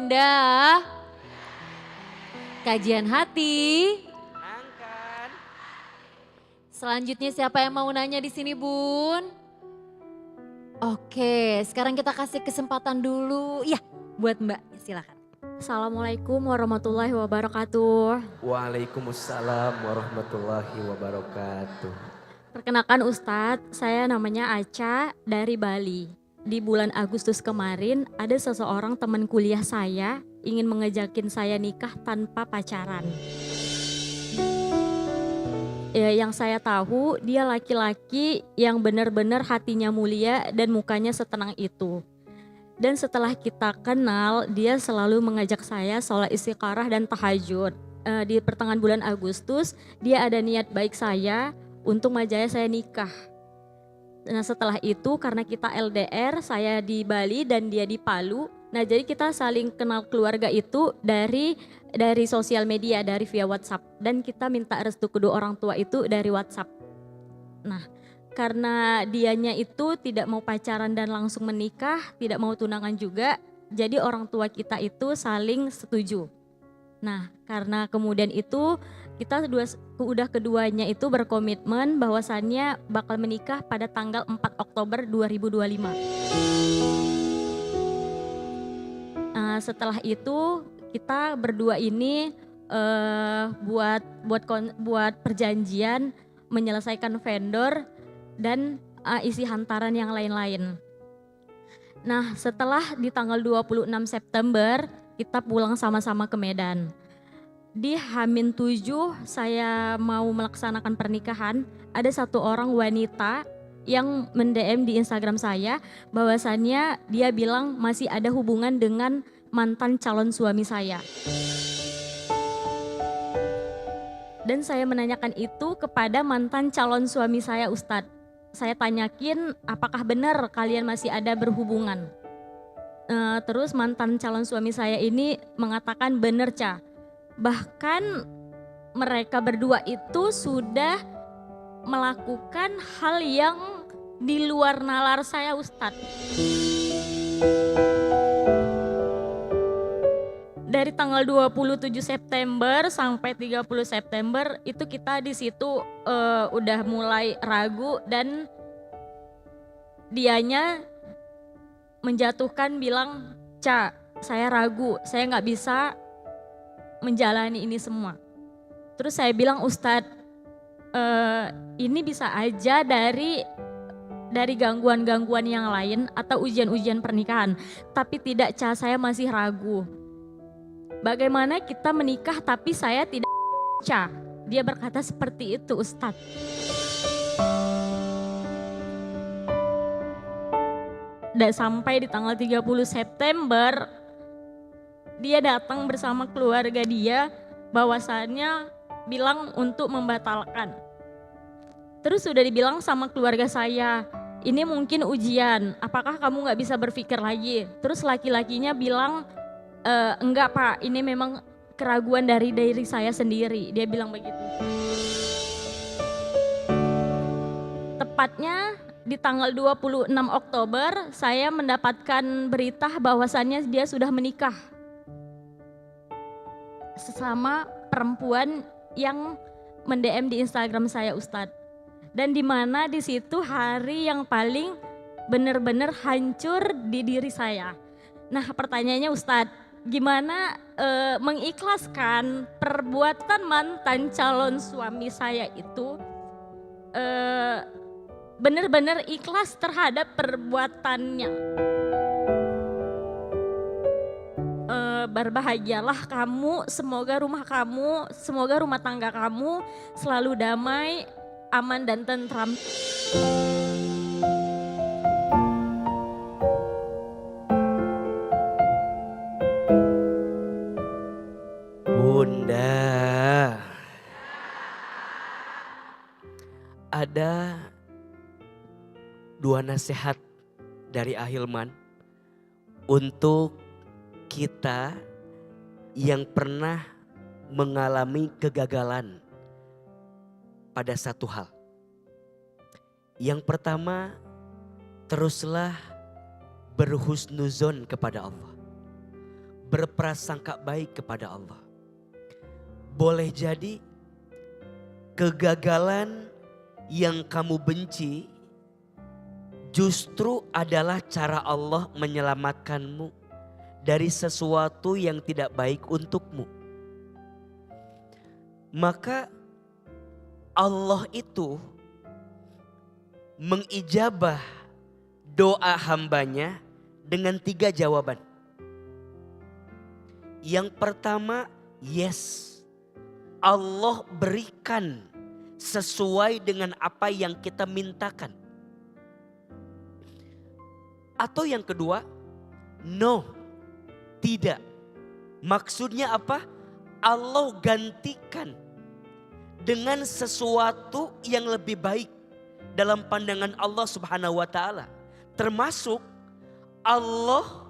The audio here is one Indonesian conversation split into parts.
Bunda. Kajian hati. Angkat. Selanjutnya siapa yang mau nanya di sini, Bun? Oke, sekarang kita kasih kesempatan dulu. Ya, buat Mbak, silakan. Assalamualaikum warahmatullahi wabarakatuh. Waalaikumsalam warahmatullahi wabarakatuh. Perkenalkan Ustadz, saya namanya Aca dari Bali. Di bulan Agustus kemarin ada seseorang teman kuliah saya ingin mengejakin saya nikah tanpa pacaran. Ya, yang saya tahu dia laki-laki yang benar-benar hatinya mulia dan mukanya setenang itu. Dan setelah kita kenal, dia selalu mengajak saya sholat istiqarah dan tahajud. Di pertengahan bulan Agustus, dia ada niat baik saya untuk ngajak saya nikah. Nah setelah itu karena kita LDR, saya di Bali dan dia di Palu. Nah jadi kita saling kenal keluarga itu dari sosial media, dari via WhatsApp. Dan kita minta restu kedua orang tua itu dari WhatsApp. Nah karena dianya itu tidak mau pacaran dan langsung menikah, tidak mau tunangan juga, jadi orang tua kita itu saling setuju. Nah karena kemudian itu kita udah keduanya itu berkomitmen bahwasannya bakal menikah pada tanggal 4 Oktober 2025. Setelah itu kita berdua ini buat perjanjian menyelesaikan vendor dan isi hantaran yang lain-lain. Nah setelah di tanggal 26 September kita pulang sama-sama ke Medan. Di H-7 saya mau melaksanakan pernikahan, ada satu orang wanita yang mend-DM di Instagram saya bahwasannya dia bilang masih ada hubungan dengan mantan calon suami saya. Dan saya menanyakan itu kepada mantan calon suami saya, Ustadz. Saya tanyakin apakah benar kalian masih ada berhubungan. Terus mantan calon suami saya ini mengatakan benar Ca. Bahkan mereka berdua itu sudah melakukan hal yang di luar nalar saya Ustadz. Dari tanggal 27 September sampai 30 September itu kita di situ udah mulai ragu dan dianya menjatuhkan bilang, Ca, saya ragu, saya nggak bisa menjalani ini semua. Terus saya bilang, Ustadz, ini bisa aja dari gangguan-gangguan yang lain atau ujian-ujian pernikahan. Tapi tidak, Ca, saya masih ragu. Bagaimana kita menikah tapi saya tidak Ca? Dia berkata seperti itu, Ustadz. Dan sampai di tanggal 30 September dia datang bersama keluarga dia bahwasannya bilang untuk membatalkan. Terus sudah dibilang sama keluarga saya, ini mungkin ujian, apakah kamu gak bisa berpikir lagi? Terus laki-lakinya bilang, enggak Pak, ini memang keraguan dari diri saya sendiri. Dia bilang begitu. Tepatnya di tanggal 26 Oktober saya mendapatkan berita bahwasannya dia sudah menikah sesama perempuan yang mend-DM di Instagram saya Ustadz. Dan di mana di situ hari yang paling benar-benar hancur di diri saya. Nah pertanyaannya Ustadz, gimana mengikhlaskan perbuatan mantan calon suami saya itu benar-benar ikhlas terhadap perbuatannya. Berbahagialah kamu, semoga rumah tangga kamu selalu damai, aman dan tentram. Bunda, ada dua nasihat dari Ahilman untuk kita yang pernah mengalami kegagalan pada satu hal. Yang pertama, teruslah berhusnuzon kepada Allah. berprasangka baik kepada Allah. Boleh jadi kegagalan yang kamu benci justru adalah cara Allah menyelamatkanmu dari sesuatu yang tidak baik untukmu. Maka Allah itu mengijabah doa hambanya dengan 3 jawaban. Yang pertama, yes. Allah berikan sesuai dengan apa yang kita mintakan. Atau yang kedua, no, tidak. Maksudnya apa? Allah gantikan dengan sesuatu yang lebih baik dalam pandangan Allah Subhanahu wa taala. Termasuk Allah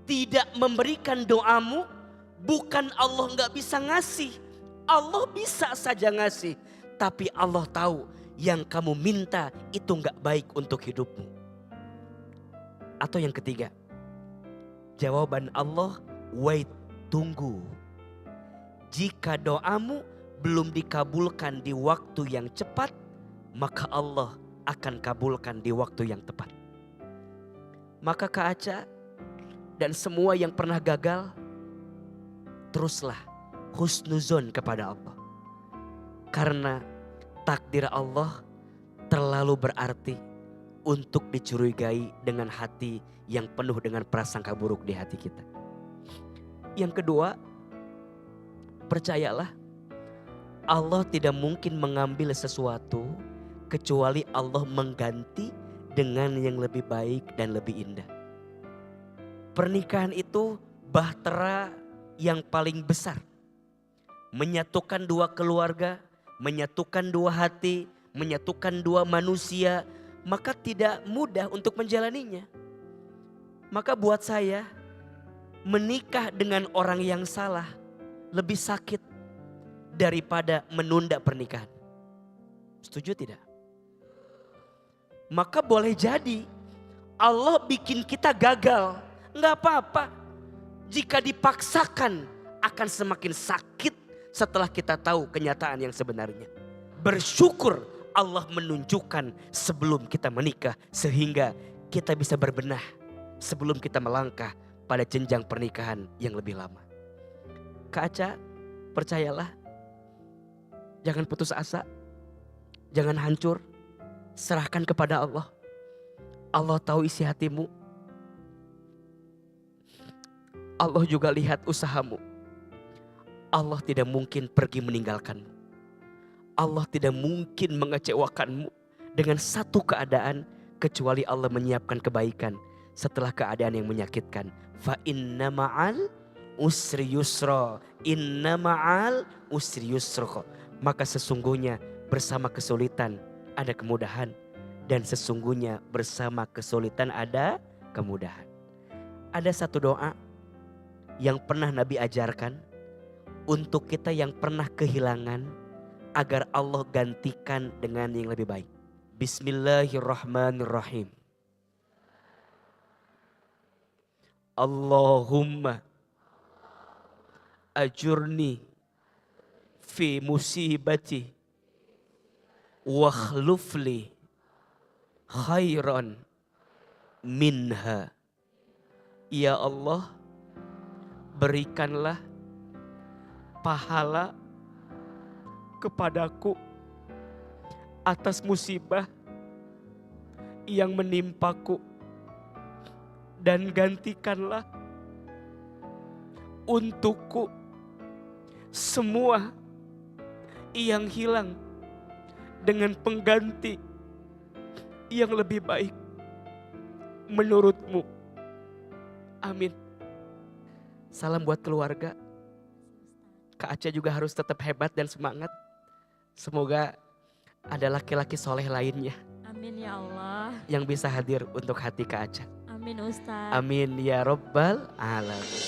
tidak memberikan doamu, bukan Allah nggak bisa ngasih. Allah bisa saja ngasih, tapi Allah tahu yang kamu minta itu nggak baik untuk hidupmu. Atau yang ketiga, jawaban Allah, wait, tunggu. Jika doamu belum dikabulkan di waktu yang cepat, maka Allah akan kabulkan di waktu yang tepat. Maka Kak Aca dan semua yang pernah gagal, teruslah husnuzon kepada Allah. Karena takdir Allah terlalu berarti untuk dicurigai dengan hati yang penuh dengan prasangka buruk di hati kita. Yang kedua, percayalah Allah tidak mungkin mengambil sesuatu kecuali Allah mengganti dengan yang lebih baik dan lebih indah. Pernikahan itu bahtera yang paling besar. Menyatukan 2 keluarga, menyatukan 2 hati, menyatukan 2 manusia. Maka tidak mudah untuk menjalaninya. Maka buat saya, menikah dengan orang yang salah lebih sakit daripada menunda pernikahan. Setuju tidak? Maka boleh jadi Allah bikin kita gagal. Enggak apa-apa. Jika dipaksakan akan semakin sakit setelah kita tahu kenyataan yang sebenarnya. Bersyukur Allah menunjukkan sebelum kita menikah sehingga kita bisa berbenah sebelum kita melangkah pada jenjang pernikahan yang lebih lama. Kak Aca, percayalah, jangan putus asa, jangan hancur, serahkan kepada Allah. Allah tahu isi hatimu. Allah juga lihat usahamu. Allah tidak mungkin pergi meninggalkanmu. Allah tidak mungkin mengecewakanmu dengan satu keadaan kecuali Allah menyiapkan kebaikan setelah keadaan yang menyakitkan. Fa inna ma'al usri yusra, inna ma'al usri yusra. Maka sesungguhnya bersama kesulitan ada kemudahan, dan sesungguhnya bersama kesulitan ada kemudahan. Ada satu doa yang pernah Nabi ajarkan untuk kita yang pernah kehilangan agar Allah gantikan dengan yang lebih baik. Bismillahirrahmanirrahim. Allahumma ajurni fi musibati wakhlufli khairan minha. Ya Allah, berikanlah pahala kepadaku atas musibah yang menimpaku, dan gantikanlah untukku semua yang hilang dengan pengganti yang lebih baik menurutmu. Amin. Salam buat keluarga. Kak Aca juga harus tetap hebat dan semangat. Semoga ada laki-laki soleh lainnya. Amin ya Allah. Yang bisa hadir untuk hati Kak Aca. Amin Ustaz. Amin ya Rabbal Alamin.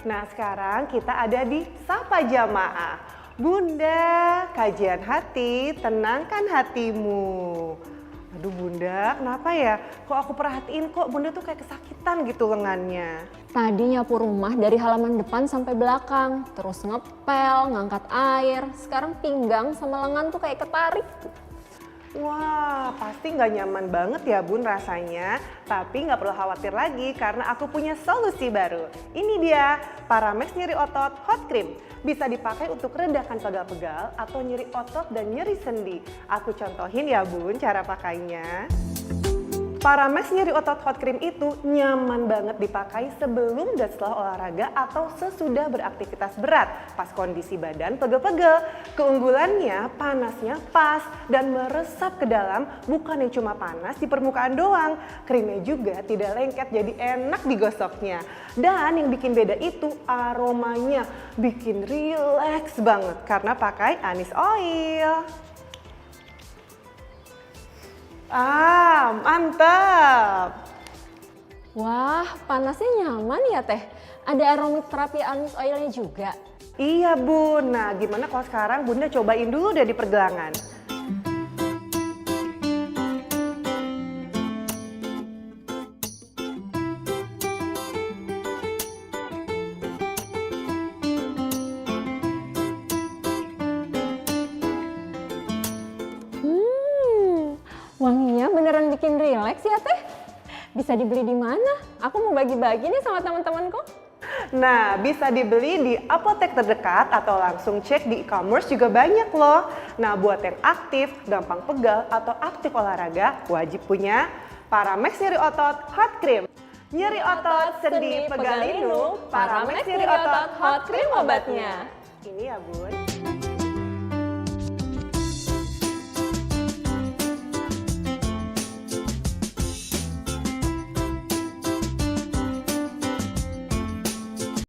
Nah sekarang kita ada di Sapa Jamaah. Bunda, kajian hati, tenangkan hatimu. Aduh Bunda, kenapa ya? Kok aku perhatiin kok Bunda tuh kayak kesakitan gitu lengannya. Tadi nyapu rumah dari halaman depan sampai belakang, terus ngepel, ngangkat air. Sekarang pinggang sama lengan tuh kayak ketarik. Wah, pasti nggak nyaman banget ya Bun rasanya. Tapi nggak perlu khawatir lagi karena aku punya solusi baru. Ini dia, Paramex Nyeri Otot Hot Cream. Bisa dipakai untuk redakan pegal-pegal atau nyeri otot dan nyeri sendi. Aku contohin ya Bun cara pakainya. Paramex Nyeri Otot Hot Cream itu nyaman banget dipakai sebelum dan setelah olahraga atau sesudah beraktivitas berat pas kondisi badan pegel-pegel. Keunggulannya panasnya pas dan meresap ke dalam, bukan yang cuma panas di permukaan doang. Krimnya juga tidak lengket jadi enak digosoknya. Dan yang bikin beda itu aromanya, bikin rileks banget karena pakai anis oil. Ah, mantap. Wah, panasnya nyaman ya Teh. Ada aromaterapi anis oilnya juga. Iya Bun, nah gimana kalau sekarang Bunda cobain dulu deh di pergelangan. Wanginya beneran bikin rileks ya Teh. Bisa dibeli di mana? Aku mau bagi-bagi nih sama teman-temanku. Nah, bisa dibeli di apotek terdekat atau langsung cek di e-commerce juga banyak loh. Nah, buat yang aktif, gampang pegal atau aktif olahraga, wajib punya Paramex Nyeri Otot Hot Cream. Nyeri otot, sendi, pegal lindung, Paramex Nyeri Otot Hot Cream obatnya. Ini ya Bun.